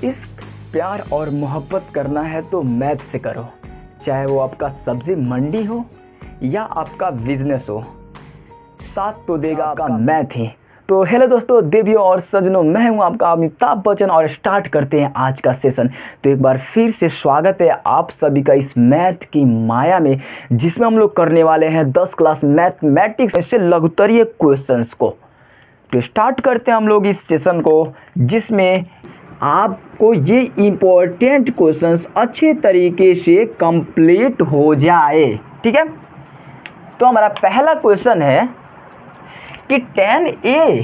इश्क प्यार और मोहब्बत करना है तो मैथ से करो, चाहे वो आपका सब्जी मंडी हो या आपका बिजनेस हो, साथ तो देगा आपका मैथ ही। तो हेलो दोस्तों, देवियों और सजनों, मैं हूं आपका अमिताभ बच्चन और स्टार्ट करते हैं आज का सेशन। तो एक बार फिर से स्वागत है आप सभी का इस मैथ की माया में, जिसमें हम लोग करने वाले हैं 10 क्लास मैथमेटिक्स से लघुत्तरीय क्वेश्चंस को। तो स्टार्ट करते हैं हम लोग इस सेशन को, जिसमें आपको ये इम्पोर्टेंट क्वेश्चंस अच्छे तरीके से कंप्लीट हो जाए। ठीक है, तो हमारा पहला क्वेश्चन है कि tan A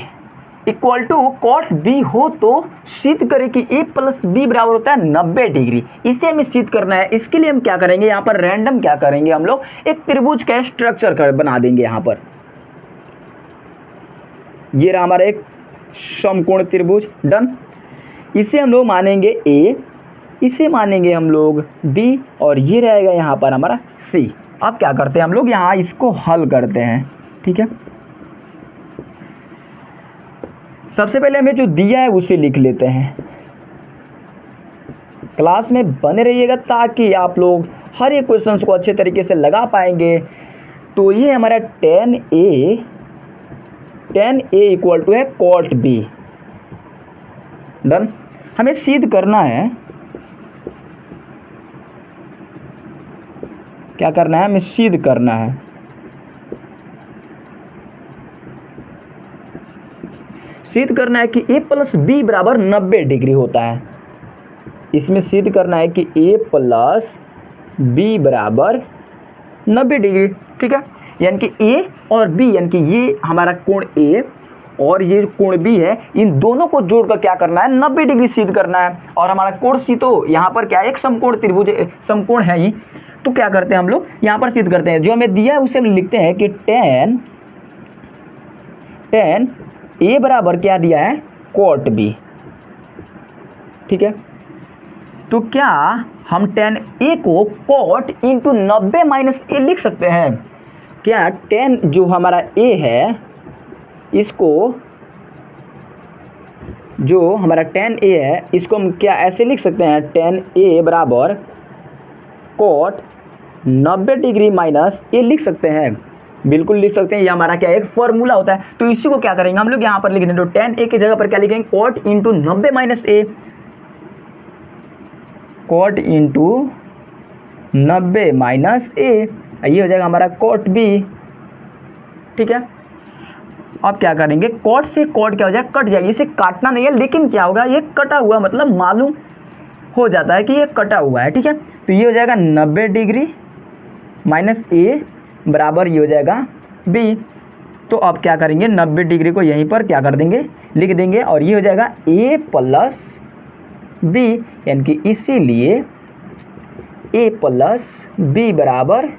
equal to cot B हो तो सिद्ध करें कि A प्लस बी बराबर होता है 90 डिग्री। इसे हमें सिद्ध करना है। इसके लिए हम क्या करेंगे, यहाँ पर रैंडम क्या करेंगे, हम लोग एक त्रिभुज का स्ट्रक्चर बना देंगे। यहाँ पर ये रहा हमारा एक समकोण त्रिभुज, डन। इसे हम लोग मानेंगे A, इसे मानेंगे हम लोग B और ये रहेगा यहाँ पर हमारा C। अब क्या करते हैं हम लोग, यहाँ इसको हल करते हैं। ठीक है, सबसे पहले हमें जो दिया है उसे लिख लेते हैं। क्लास में बने रहिएगा ताकि आप लोग हर एक क्वेश्चन को अच्छे तरीके से लगा पाएंगे। तो ये हमारा tan A इक्वल टू है cot B, डन। हमें सिद्ध करना है, क्या करना है, हमें सिद्ध करना है। सिद्ध करना है कि A प्लस बी बराबर 90 डिग्री होता है। इसमें सिद्ध करना है कि A प्लस बी बराबर 90 डिग्री। ठीक है, यानी कि A और B, यानी कि ये हमारा कोण A और ये कोण B है, इन दोनों को जोड़कर क्या करना है, 90 डिग्री सिद्ध करना है। और हमारा कोण C तो यहाँ पर क्या है, एक समकोण त्रिभुज, समकोण है ही। तो क्या करते हैं हम लोग, यहाँ पर सिद्ध करते हैं। जो हमें दिया है उसे हम लिखते हैं कि tan A बराबर क्या दिया है, cot B। ठीक है, तो क्या हम tan A को cot इंटू 90 माइनस A लिख सकते हैं? क्या tan जो हमारा A है, इसको जो हमारा tan A है, इसको हम क्या ऐसे लिख सकते हैं, tan A बराबर cot 90 डिग्री माइनस A लिख सकते हैं? बिल्कुल लिख सकते हैं। ये हमारा क्या एक फॉर्मूला होता है। तो इसी को क्या करेंगे हम लोग, यहाँ पर लिख देंगे। तो tan A की जगह पर क्या लिखेंगे, cot into 90 minus A, cot into 90 minus A, ये हो जाएगा हमारा cot B। ठीक है, अब क्या करेंगे, cot से cot क्या हो जाएगा, कट जाएगी। इसे काटना नहीं है, लेकिन क्या होगा, ये कटा हुआ मतलब मालूम हो जाता है कि ये कटा हुआ है। ठीक है, तो ये हो जाएगा 90 डिग्री माइनस A बराबर ये हो जाएगा B। तो अब क्या करेंगे, 90 डिग्री को यहीं पर क्या कर देंगे, लिख देंगे, और ये हो जाएगा A प्लस B, यानी कि इसीलिए A प्लस B बराबर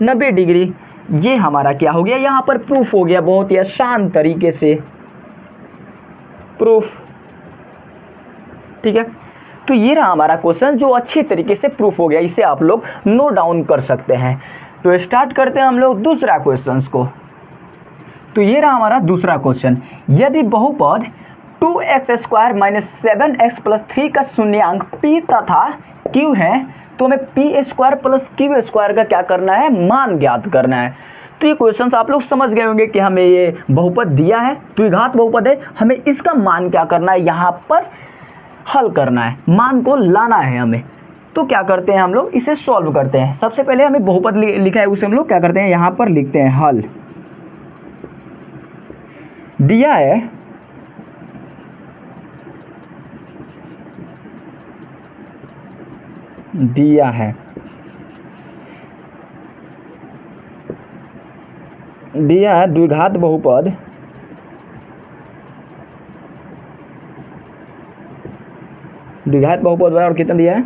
90 डिग्री। ये हमारा क्या हो गया, यहाँ पर प्रूफ हो गया, बहुत ही आसान तरीके से प्रूफ। ठीक है, तो ये रहा हमारा क्वेश्चन जो अच्छे तरीके से प्रूफ हो गया। इसे आप लोग नोट डाउन कर सकते हैं। तो स्टार्ट करते हैं हम लोग दूसरा क्वेश्चन को। तो ये रहा हमारा दूसरा क्वेश्चन। यदि बहुपद 2x² माइनस 7x प्लस 3 का शून्यांक p तथा q है, तो हमें p² प्लस q² का क्या करना है, मान ज्ञात करना है। तो ये क्वेश्चन आप लोग समझ गए होंगे कि हमें ये बहुपद दिया है, द्विघात बहुपद है, हमें इसका मान क्या करना है, यहाँ पर हल करना है, मान को लाना है हमें। तो क्या करते हैं हम लोग, इसे सॉल्व करते हैं। सबसे पहले हमें बहुपद लिखा है, उसे हम लोग क्या करते हैं, यहाँ पर लिखते हैं हल। दिया है द्विघात बहुपद बराबर कितना दिया है,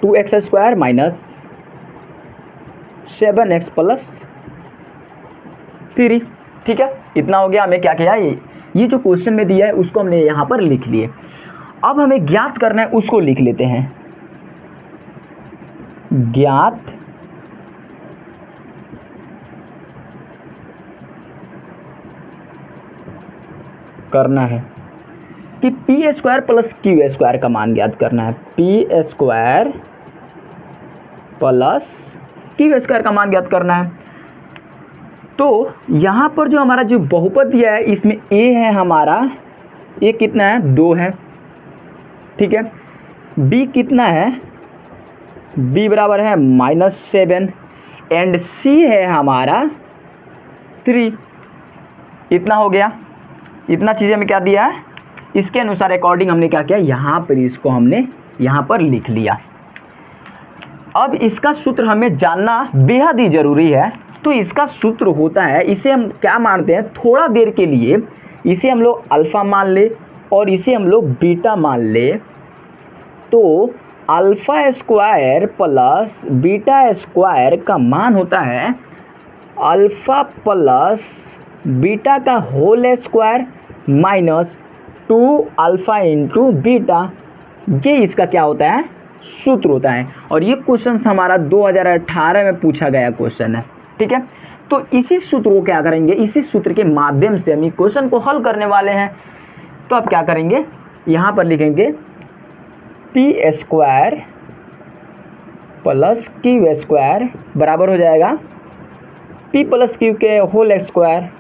2x² माइनस 7x प्लस 3। ठीक है, इतना हो गया। हमें क्या किया, ये जो क्वेश्चन में दिया है उसको हमने यहाँ पर लिख लिए। अब हमें ज्ञात करना है, उसको लिख लेते हैं। ज्ञात करना है। कि P square plus q square का मान ज्ञात करना है। P square plus q square का मान ज्ञात करना है। तो यहाँ पर जो हमारा जो बहुपद दिया है इसमें a है हमारा, a कितना है 2 है, ठीक है। b कितना है, b बराबर है -7 एंड c है हमारा 3। इतना हो गया, इतना चीज़ें हमें क्या दिया है, इसके अनुसार अकॉर्डिंग हमने क्या किया, यहाँ पर इसको हमने यहाँ पर लिख लिया। अब इसका सूत्र हमें जानना बेहद ही ज़रूरी है। तो इसका सूत्र होता है, इसे हम क्या मानते हैं, थोड़ा देर के लिए इसे हम लोग अल्फ़ा मान ले और इसे हम लोग बीटा मान ले। तो alpha square plus beta square का मान होता है अल्फ़ा प्लस बीटा का whole square minus 2 alpha into beta. ये इसका क्या होता है, सूत्र होता है। और ये क्वेश्चन हमारा 2018 में पूछा गया क्वेश्चन है, ठीक है। तो इसी सूत्र को क्या करेंगे, इसी सूत्र के माध्यम से हम क्वेश्चन को हल करने वाले हैं। तो अब क्या करेंगे, यहाँ पर लिखेंगे p square plus q square बराबर हो जाएगा पी प्लस क्यू के whole square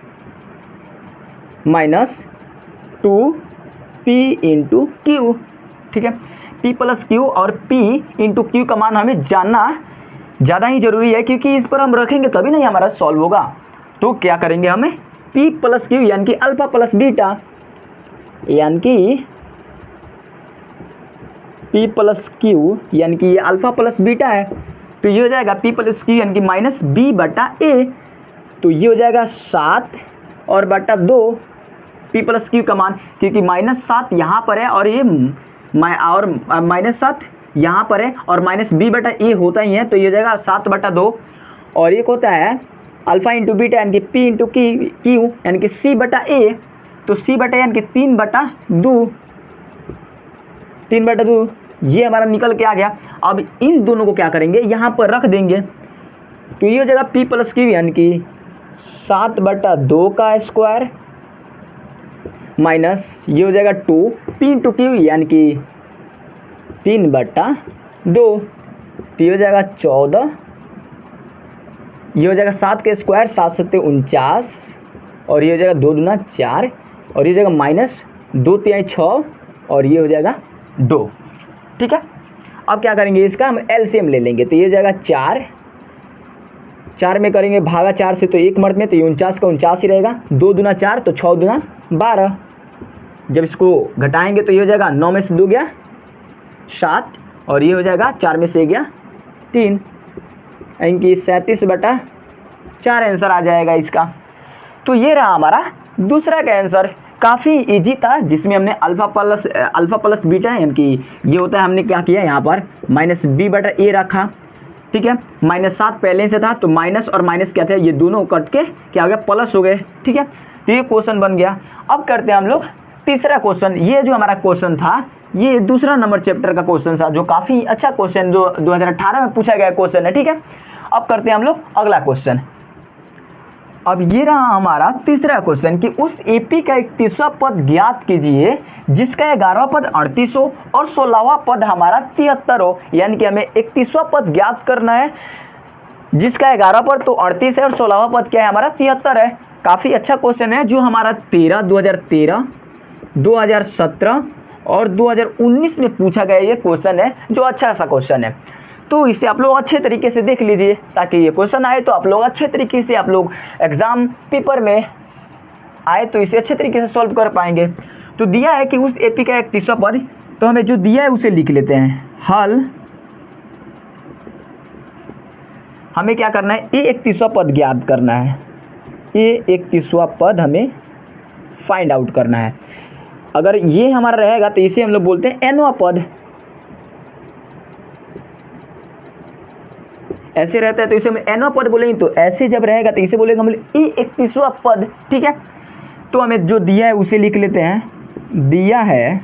minus 2 p into q, ठीक है। पी प्लस क्यू और पी इंटू क्यू का मान हमें जानना ज़्यादा ही ज़रूरी है, क्योंकि इस पर हम रखेंगे तभी नहीं हमारा सॉल्व होगा। तो क्या करेंगे, हमें पी प्लस क्यू यानी कि अल्फ़ा प्लस बीटा, यानी कि पी प्लस क्यू यानी कि ये अल्फ़ा प्लस बीटा है। तो ये हो जाएगा पी प्लस क्यू यानी कि माइनस बी बटा ए। तो ये हो जाएगा 7 और बटा 2 पी प्लस क्यू का मान, क्योंकि -7 यहाँ पर है और ये -7 यहाँ पर है और माइनस बी बटा ए होता ही है। तो ये हो जाएगा 7 बटा 2 और एक होता है अल्फ़ा इंटू बीटा यानी कि पी इंटू क्यू यानी कि सी बटा ए। तो सी बटा यानी कि 3 बटा 2 ये हमारा निकल के आ गया। अब इन दोनों को क्या करेंगे, यहाँ पर रख देंगे। तो ये हो जाएगा पी प्लस क्यू यानी कि 7 बटा 2 का स्क्वायर माइनस ये हो जाएगा 2 पी इंटू क्यू यानी कि 3 बटा 2। तो ये हो जाएगा 14, ये हो जाएगा 7 के स्क्वायर 7 सत्ते 49 और ये हो जाएगा 2 दूना 4 और ये हो जाएगा माइनस 2 तिहाई 6 और ये हो जाएगा 2, ठीक है। अब क्या करेंगे, इसका हम एलसीएम ले लेंगे। तो ये हो जाएगा 4 में करेंगे भागा 4 से, तो 1 मर्द में, तो 49 का 49 ही रहेगा। 2 दूना 4 तो 6 दूना 12। जब इसको घटाएंगे तो ये हो जाएगा 9 में से 2 गया 7 और ये हो जाएगा 4 में से गया 3 यानी कि 37 बटा 4 आंसर आ जाएगा इसका। तो ये रहा हमारा दूसरा का आंसर। काफ़ी इजी था, जिसमें हमने अल्फ़ा प्लस बीटा यानी कि ये होता है, हमने क्या किया यहाँ पर माइनस बी बटा ए रखा, ठीक है। -7 पहले से था तो माइनस और माइनस क्या थे, ये दोनों कट के क्या हो गया प्लस हो गए, ठीक है। तो ये क्वेश्चन बन गया। अब करते हैं हम लोग तीसरा क्वेश्चन। ये जो हमारा क्वेश्चन था ये दूसरा नंबर चैप्टर का क्वेश्चन था, जो काफ़ी अच्छा क्वेश्चन जो 2018 में पूछा गया क्वेश्चन है, ठीक है। अब करते हैं हम लोग अगला क्वेश्चन। अब ये रहा हमारा तीसरा क्वेश्चन कि उस एपी का 31वां पद ज्ञात कीजिए जिसका 11वां पद 38 हो और 16वां पद हमारा 73 हो। यानी कि हमें 31वां पद ज्ञात करना है जिसका 11वां पद तो 38 है और 16वां पद क्या है हमारा 73 है। काफ़ी अच्छा क्वेश्चन है, जो हमारा 2013, 2017 और 2019 में पूछा गया ये क्वेश्चन है, जो अच्छा सा क्वेश्चन है। तो इसे आप लोग अच्छे तरीके से देख लीजिए, ताकि ये क्वेश्चन आए तो आप लोग अच्छे तरीके से आप लोग एग्ज़ाम पेपर में आए तो इसे अच्छे तरीके से सॉल्व कर पाएंगे। तो दिया है कि उस एपी का 31वां पद, तो हमें जो दिया है उसे लिख लेते हैं। हल हमें क्या करना है, ए 31वां पद ज्ञात करना है। ए 31वां पद हमें फाइंड आउट करना है। अगर ये हमारा रहेगा तो इसे हम लोग बोलते हैं एनवां पद। ऐसे रहता है तो इसे हम एनवां पद बोलेंगे। तो ऐसे जब रहेगा तो इसे बोलेंगे हम ए 31वां पद, ठीक है। तो हमें जो दिया है उसे लिख लेते हैं। दिया है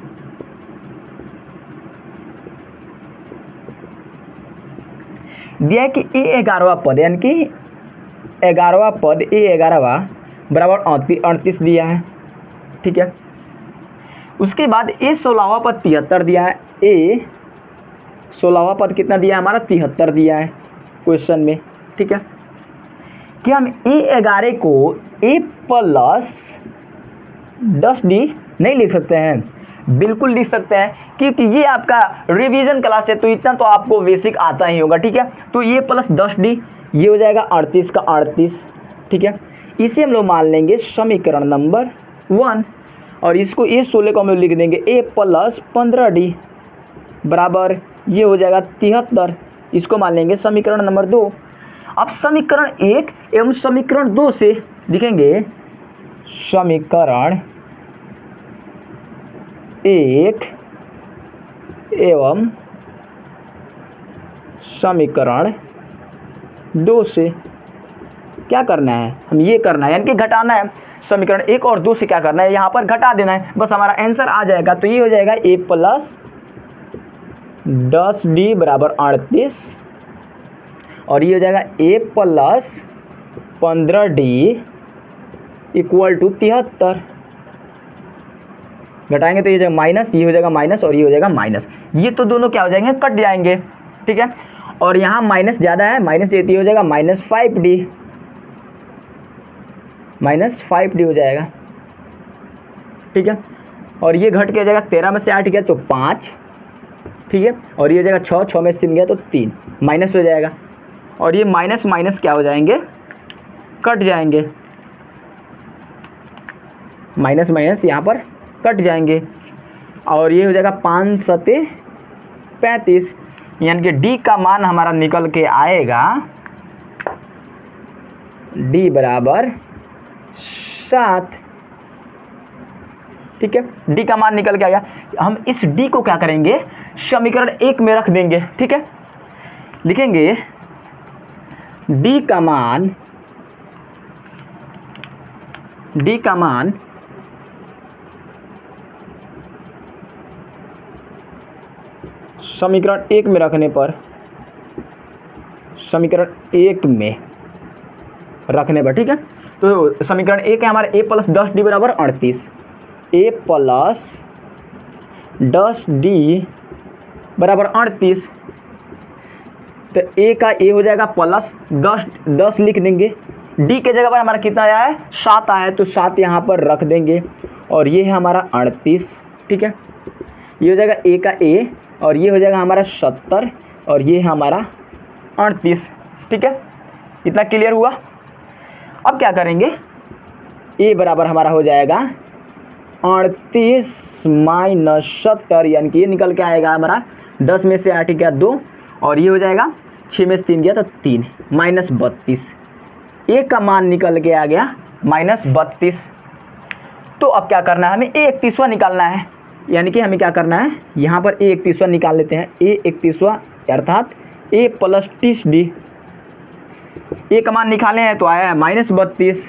कि ए 11वां पद यानी कि 11वां पद ए 11वां बराबर 38 दिया है, ठीक है। उसके बाद ए 16वां पद 73 दिया है, ए 16वां पद कितना दिया है हमारा 73 दिया है क्वेश्चन में। ठीक है, कि हम ए 11 को ए प्लस 10d नहीं लिख सकते हैं? बिल्कुल लिख सकते हैं, क्योंकि ये आपका रिवीजन क्लास है तो इतना तो आपको बेसिक आता ही होगा। ठीक है, तो ये प्लस 10d ये हो जाएगा 38 का 38। ठीक है, इसे हम लोग मान लेंगे समीकरण नंबर 1 और इसको ए 16 को हम लोग लिख देंगे ए प्लस 15d बराबर ये हो जाएगा 73। इसको मान लेंगे समीकरण नंबर 2। अब समीकरण 1 एवं समीकरण 2 से लिखेंगे समीकरण 1 एवं समीकरण 2 से क्या करना है, हम ये करना है यानी कि घटाना है। समीकरण 1 और 2 से क्या करना है, यहाँ पर घटा देना है, बस हमारा आंसर आ जाएगा। तो ये हो जाएगा ए प्लस 10d बराबर 38 और ये हो जाएगा ए प्लस 15d इक्वल टू 73। घटाएंगे तो ये जाएगा माइनस, ये हो जाएगा माइनस और ये हो जाएगा माइनस, ये तो दोनों क्या हो जाएंगे, कट जाएंगे। ठीक है, और यहाँ माइनस ज़्यादा है, माइनस ये हो जाएगा माइनस 5d हो जाएगा। ठीक है, और ये घट के हो जाएगा 13 में से 8 गया तो 5। ठीक है, और ये हो जाएगा 6 में से 3 गया तो 3 माइनस हो जाएगा, और ये माइनस माइनस क्या हो जाएंगे, कट जाएंगे। माइनस माइनस यहाँ पर कट जाएंगे और ये हो जाएगा 5 सते 35 यानी कि डी का मान हमारा निकल के आएगा डी बराबर 7। ठीक है, डी का मान निकल के आ गया। हम इस डी को क्या करेंगे, समीकरण 1 में रख देंगे। ठीक है, लिखेंगे डी का मान समीकरण 1 में रखने पर, समीकरण 1 में रखने पर, ठीक है, तो समीकरण 1 है हमारा ए प्लस 10d बराबर 38, ए प्लस 10d बराबर 38। तो ए का ए हो जाएगा प्लस 10 लिख देंगे, डी के जगह पर हमारा कितना आया है 7 आया है तो 7 यहाँ पर रख देंगे और ये है हमारा 38। ठीक है, ये हो जाएगा ए का ए और ये हो जाएगा हमारा 70 और ये है हमारा 38। ठीक है, इतना क्लियर हुआ। अब क्या करेंगे, ए बराबर हमारा हो जाएगा 38 माइनस 70 यानी कि ये निकल के आएगा हमारा 10 में से 8 गया 2 और ये हो जाएगा 6 में से 3 गया तो 3 माइनस 32। ए का मान निकल के आ गया माइनस 32। तो अब क्या करना है, हमें ए 31वां निकालना है, यानी कि हमें क्या करना है, यहाँ पर ए 31वां निकाल लेते हैं। ए 31वां अर्थात ए प्लस 30d, ए का मान निकाले हैं तो आया है माइनस 32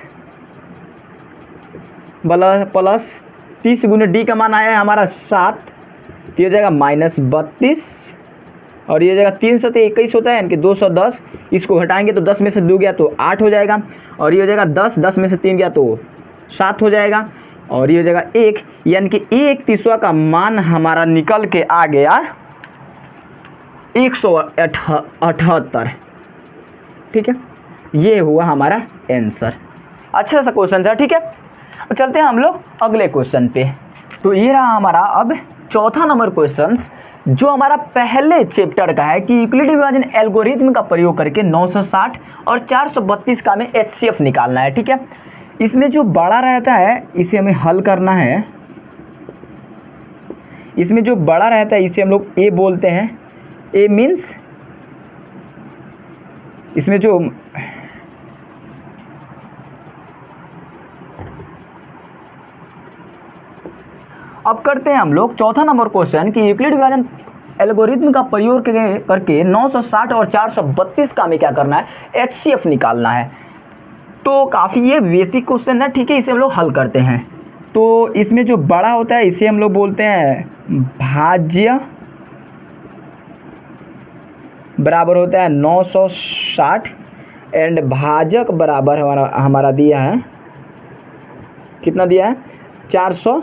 प्लस 30 गुने डी का मान आया है हमारा 7, ये हो जाएगा माइनस 32 और ये हो जाएगा 3 सते 21 होता है यानी कि 210। इसको घटाएंगे तो 10 में से 2 गया तो 8 हो जाएगा और ये हो जाएगा 10 में से 3 गया तो 7 हो जाएगा और ये हो जाएगा 1 यानी कि ए 31वां का मान हमारा निकल के आ गया 178। ठीक है, ये हुआ हमारा आंसर। अच्छा सा क्वेश्चन था। ठीक है, चलते हैं हम लोग अगले क्वेश्चन पे। तो ये रहा हमारा अब चौथा नंबर क्वेश्चन जो हमारा पहले चैप्टर का है कि यूक्लिड विभाजन एल्गोरिथम का प्रयोग करके 960 और 432 का में एचसीएफ निकालना है। ठीक है, इसमें जो बड़ा रहता है इसे हमें हल करना है। इसमें जो बड़ा रहता है इसे हम लोग ए बोलते हैं। ए मीन्स इसमें जो अब करते हैं हम लोग चौथा नंबर क्वेश्चन कि यूक्लिड विभाजन एल्गोरिथम का प्रयोग करके 960 और 432 का में क्या करना है, एचसीएफ निकालना है। तो काफ़ी ये बेसिक क्वेश्चन है। ठीक है, इसे हम लोग हल करते हैं। तो इसमें जो बड़ा होता है इसे हम लोग बोलते हैं भाज्य, बराबर होता है 960 एंड भाजक बराबर हमारा दिया है, कितना दिया है 432।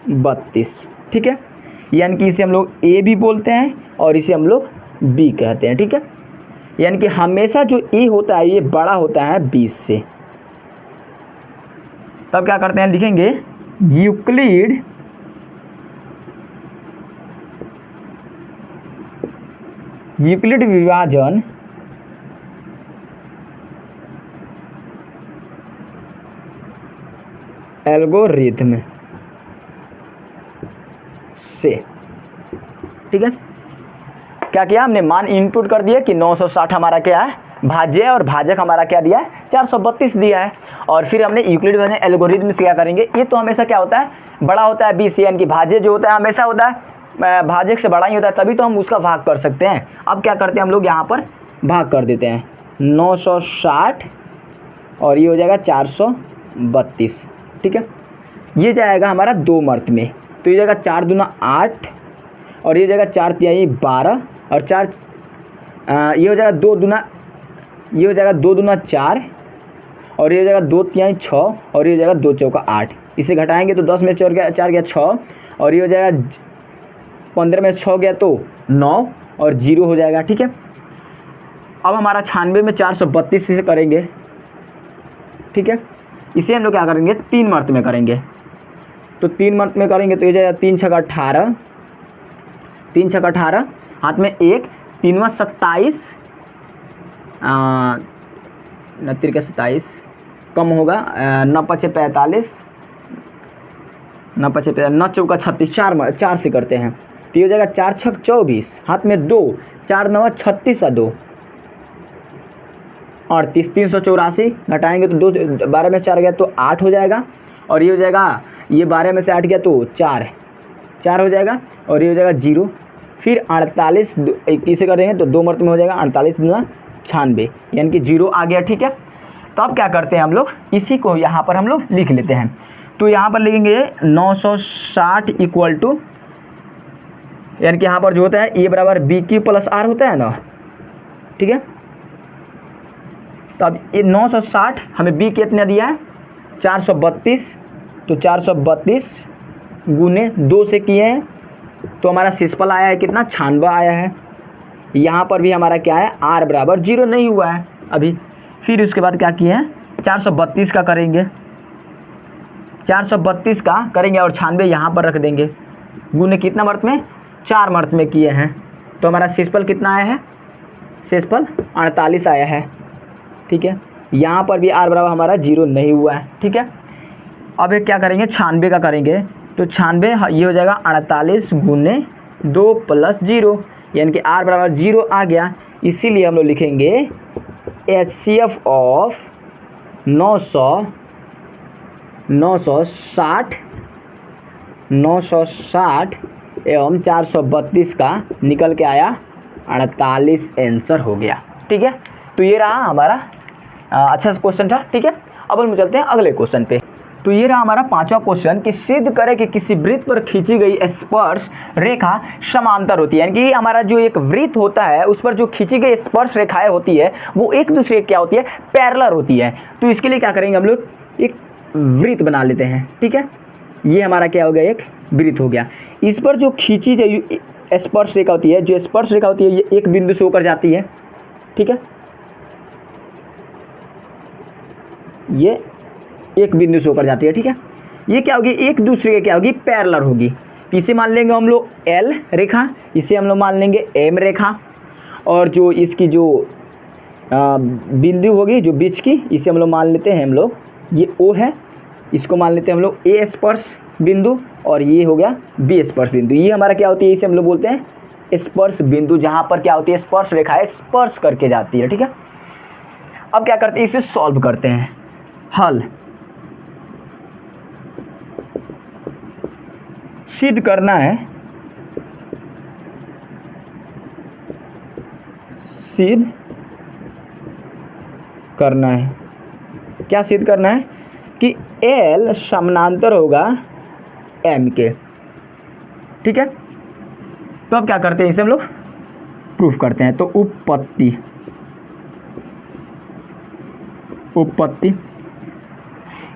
32। ठीक है, यानी कि इसे हम लोग ए भी बोलते हैं और इसे हम लोग बी कहते हैं। ठीक है, यानी कि हमेशा जो ए होता है ये बड़ा होता है 20 से। तब क्या करते हैं, लिखेंगे यूक्लिड विभाजन एल्गोरिथम से। ठीक है, क्या किया हमने, मान इनपुट कर दिया कि 960 हमारा क्या है, भाज्य है, और भाजक हमारा क्या दिया है, 432 दिया है। और फिर हमने यूक्लिड विभाजन एल्गोरिथम से क्या करेंगे, ये तो हमेशा क्या होता है, बड़ा होता है 20 से, यानी कि भाज्य जो होता है हमेशा होता है भाजक से बड़ा ही होता है, तभी तो हम उसका भाग कर सकते हैं। अब क्या करते हैं हम लोग, यहाँ पर भाग कर देते हैं 960 और ये हो जाएगा 432। ठीक है, ये जाएगा हमारा 2 मर्त में, तो ये जाएगा 4 दूना 8 और ये जाएगा 4 तिहाई 12 और 4 ये हो जाएगा 2 दूना, ये हो जाएगा 2 दूना 4 और ये हो जाएगा 2 तिहाई 6 और ये हो जाएगा 2 चौका 8। इसे घटाएंगे तो 10 में 4 गया 6 और ये हो जाएगा 15 में 6 गया तो 9 और 0 हो जाएगा। ठीक है, अब हमारा 96 में 432 से करेंगे। ठीक है, इसे हम लोग क्या करेंगे, 3 मर्त में करेंगे, तो 3 मर्त में करेंगे तो ये जाएगा 3 छक्का 18, 3 छक्का 18, हाथ में 1, 3वां 27, 29 का 27 कम होगा, 9 पचे 45, 9 पचे 9 चौका 36, 4 से करते हैं तो ये हो जाएगा 4 छक 24, हाथ में 2, 4 9 36 और 2 38, 384 घटाएंगे तो 2 12 में 4 गया तो 8 हो जाएगा और ये हो जाएगा, ये 12 में से 8 गया तो 4 हो जाएगा और ये हो जाएगा 0। फिर 48 इसे करेंगे तो 2 मर्त में हो जाएगा 48 दूना 96, यानी कि 0 आ गया। ठीक है, तो अब क्या करते हैं हम लोग, इसी को यहाँ पर हम लोग लिख लेते हैं, तो यहाँ पर लिखेंगे 960 इक्वल टू, यानी कि यहाँ पर जो होता है ए बराबर बी क्यू प्लस आर होता है ना। ठीक है, तो अब ये 960 हमें बी कितना दिया है 432, तो 432 गुने 2 से किए हैं तो हमारा शेषफल आया है कितना, 96 आया है। यहाँ पर भी हमारा क्या है, आर बराबर 0 नहीं हुआ है अभी। फिर उसके बाद क्या किए हैं, 432 का करेंगे, 432 का करेंगे और 96 यहाँ पर रख देंगे, गुने कितना मर्त में, 4 मर्त में किए हैं, तो हमारा शेषफल कितना आया है, शेषफल 48 आया है। ठीक है, यहाँ पर भी आर बराबर हमारा 0 नहीं हुआ है। ठीक है, अब एक क्या करेंगे, 96 का करेंगे, तो 96 ये हो जाएगा 48 गुने 2 प्लस 0, यानी कि आर बराबर 0 आ गया। इसीलिए हम लोग लिखेंगे HCF ऑफ 960 एवं 432 का निकल के आया 48 आंसर हो गया। ठीक है, तो ये रहा हमारा अच्छा क्वेश्चन था। ठीक है, अब हम चलते हैं अगले क्वेश्चन पे। तो ये रहा हमारा 5वां क्वेश्चन कि सिद्ध करें कि किसी वृत्त पर खींची गई स्पर्श रेखा समांतर होती है, यानी कि हमारा जो एक वृत्त होता है उस पर जो खींची गई स्पर्श रेखाएं होती है वो एक दूसरे क्या होती है, पैरेलल होती है। तो इसके लिए क्या करेंगे, हम लोग एक वृत्त बना लेते हैं। ठीक है, ये हमारा क्या हो गया, एक वृत्त हो गया। इस पर जो खींची गई स्पर्श रेखा होती है, जो स्पर्श रेखा होती है ये एक बिंदु से होकर जाती है। ठीक है, ये एक बिंदु से होकर जाती है। ठीक है, ये क्या होगी, एक दूसरे के क्या होगी, पैरेलल होगी। इसे मान लेंगे हम लोग एल रेखा, इसे हम लोग मान लेंगे एम रेखा, और जो इसकी जो बिंदु होगी जो बीच की, इसे हम लोग मान लेते हैं हम लोग ये ओ है, इसको मान लेते हैं हम लोग ए स्पर्श बिंदु, और ये हो गया बी स्पर्श बिंदु। ये हमारा क्या होती है, इसे हम लोग बोलते हैं स्पर्श बिंदु, जहाँ पर क्या होती है, स्पर्श रेखाएं स्पर्श करके जाती है। ठीक है, अब क्या करते हैं, इसे सॉल्व करते हैं, हल सिद्ध करना है, सिद्ध करना है, क्या सिद्ध करना है कि L समानांतर होगा M के। ठीक है, तो अब क्या करते हैं, इसे हम लोग प्रूफ करते हैं। तो उत्पत्ति,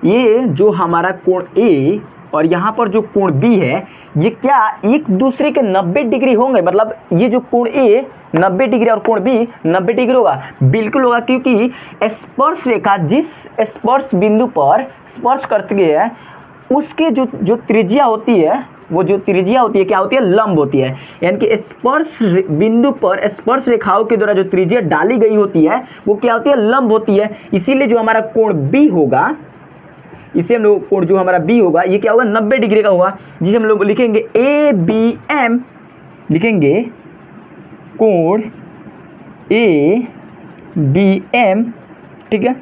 ये जो हमारा कोण A और यहाँ पर जो कोण बी है ये क्या एक दूसरे के 90 डिग्री होंगे, मतलब ये जो कोण ए 90 डिग्री और कोण बी 90 डिग्री होगा, बिल्कुल होगा, क्योंकि स्पर्श रेखा जिस स्पर्श बिंदु पर स्पर्श करती है उसके जो त्रिज्या होती है, वो जो त्रिज्या होती है क्या होती है, लंब होती है। यानी कि स्पर्श बिंदु पर स्पर्श रेखाओं के द्वारा जो त्रिज्या डाली गई होती है वो क्या होती है, लंब होती है। इसीलिए जो हमारा कोण बी होगा, इसे हम लोग कोण जो हमारा बी होगा ये क्या होगा, 90 डिग्री का होगा, जिसे हम लोग लिखेंगे ए बी एम, लिखेंगे कोण ए बी एम, ठीक है,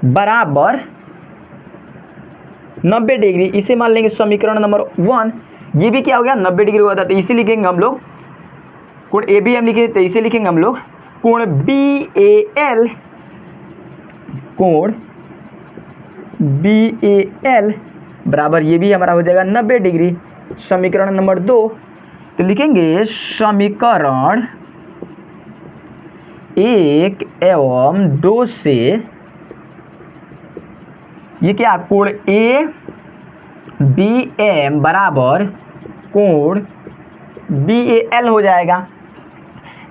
बराबर 90 डिग्री। इसे मान लेंगे समीकरण नंबर 1। ये भी क्या हो गया, 90 डिग्री होता है, तो इसे लिखेंगे हम लोग कोण ए बी एम लिखे, तो इसे लिखेंगे हम लोग कोण बी ए एल, कोण बी ए एल बराबर ये भी हमारा हो जाएगा 90 डिग्री। समीकरण नंबर 2, तो लिखेंगे समीकरण 1 एवं 2 से ये क्या कोण ए बी एम बराबर कोण बी ए एल हो जाएगा,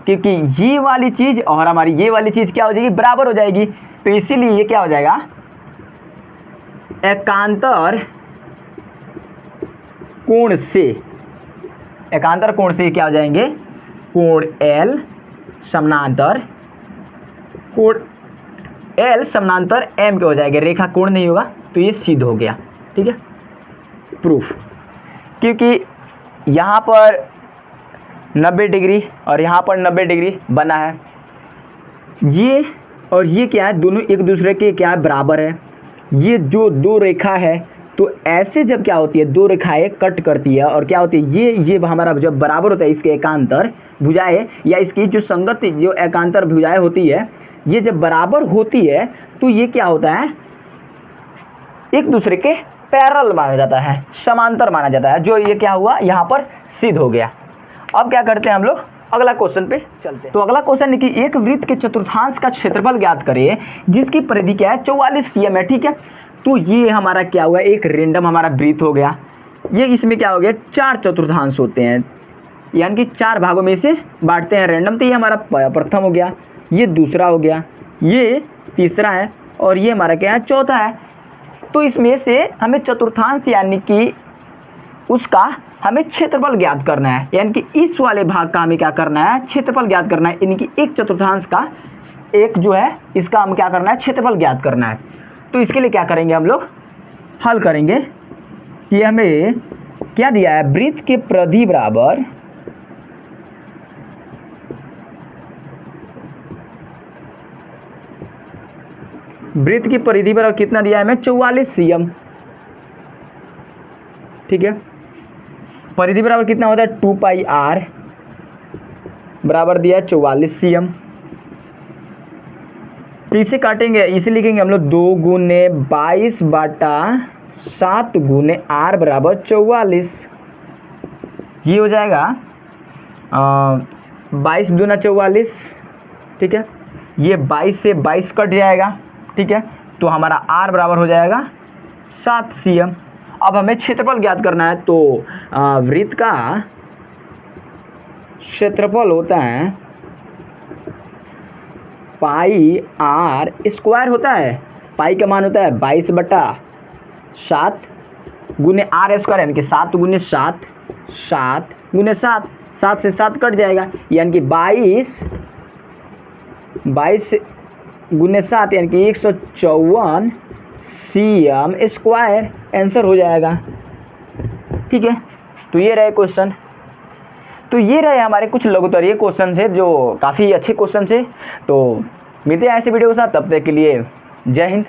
क्योंकि ये वाली चीज़ और हमारी ये वाली चीज़ क्या हो जाएगी, बराबर हो जाएगी। तो इसीलिए ये क्या हो जाएगा, एकांतर कोण से, एकांतर कोण से क्या हो जाएंगे, कोण एल समानांतर कोण एल समानांतर एम के हो जाएगा, रेखा कोण नहीं होगा, तो ये सिद्ध हो गया। ठीक है, प्रूफ, क्योंकि यहाँ पर 90 डिग्री और यहाँ पर 90 डिग्री बना है, ये और ये क्या है, दोनों एक दूसरे के क्या है, बराबर है। ये जो दो रेखा है तो ऐसे जब क्या होती है, दो रेखाएं कट करती है और क्या होती है, ये हमारा जब बराबर होता है, इसके एकांतर भुजाएं या इसकी जो संगत जो एकांतर भुजाएं होती है, ये जब बराबर होती है तो ये क्या होता है, एक दूसरे के पैरेलल माना जाता है, समांतर माना जाता है। जो ये क्या हुआ, यहाँ पर सिद्ध हो गया। अब क्या करते हैं हम लोग, अगला क्वेश्चन पे चलते हैं। तो अगला क्वेश्चन है कि एक वृत्त के चतुर्थांश का क्षेत्रफल ज्ञात करें जिसकी परिधि क्या है, 44 cm है। ठीक है, तो ये हमारा क्या हुआ, एक रेंडम हमारा वृत्त हो गया। ये इसमें क्या हो गया, 4 चतुर्थांश होते हैं, यानी कि 4 भागों में से बांटते हैं रेंडम। तो ये हमारा प्रथम हो गया, ये दूसरा हो गया, ये तीसरा है और ये हमारा क्या है, चौथा है। तो इसमें से हमें चतुर्थांश यानी कि उसका हमें क्षेत्रफल ज्ञात करना है, यानी कि इस वाले भाग का हमें क्या करना है, क्षेत्रफल ज्ञात करना है। यानी कि एक चतुर्थांश का एक जो है इसका हम क्या करना है, क्षेत्रफल ज्ञात करना है। तो इसके लिए क्या करेंगे, हम लोग हल करेंगे कि हमें क्या दिया है, वृत्त के परिधि बराबर वृत्त की परिधि बराबर कितना दिया है हमें, 44 cm। ठीक है, परिधि बराबर कितना होता है, 2πr बराबर दिया है 44 cm। तो इसे काटेंगे, इसे लिखेंगे हम लोग 2 गुने 22 बटा 7 गुने r बराबर 44। ये हो जाएगा 22 दूना 44। ठीक है, ये 22 से 22 कट जाएगा। ठीक है, तो हमारा r बराबर हो जाएगा 7 cm। अब हमें क्षेत्रफल ज्ञात करना है, तो वृत्त का क्षेत्रफल होता है पाई आर स्क्वायर होता है। पाई का मान होता है 22 बटा 7 गुने आर स्क्वायर, यानी कि 7 गुने 7, 7 गुने 7, 7 से 7 कट जाएगा, यानी कि 22 गुने 7 यानी कि 154 cm स्क्वायर आंसर हो जाएगा। ठीक है, तो ये रहे क्वेश्चन। तो ये रहे हमारे कुछ लघुत्तरीय क्वेश्चन है जो काफ़ी अच्छे क्वेश्चन है। तो मिलते हैं ऐसे वीडियो के साथ, तब तक के लिए जय हिंद।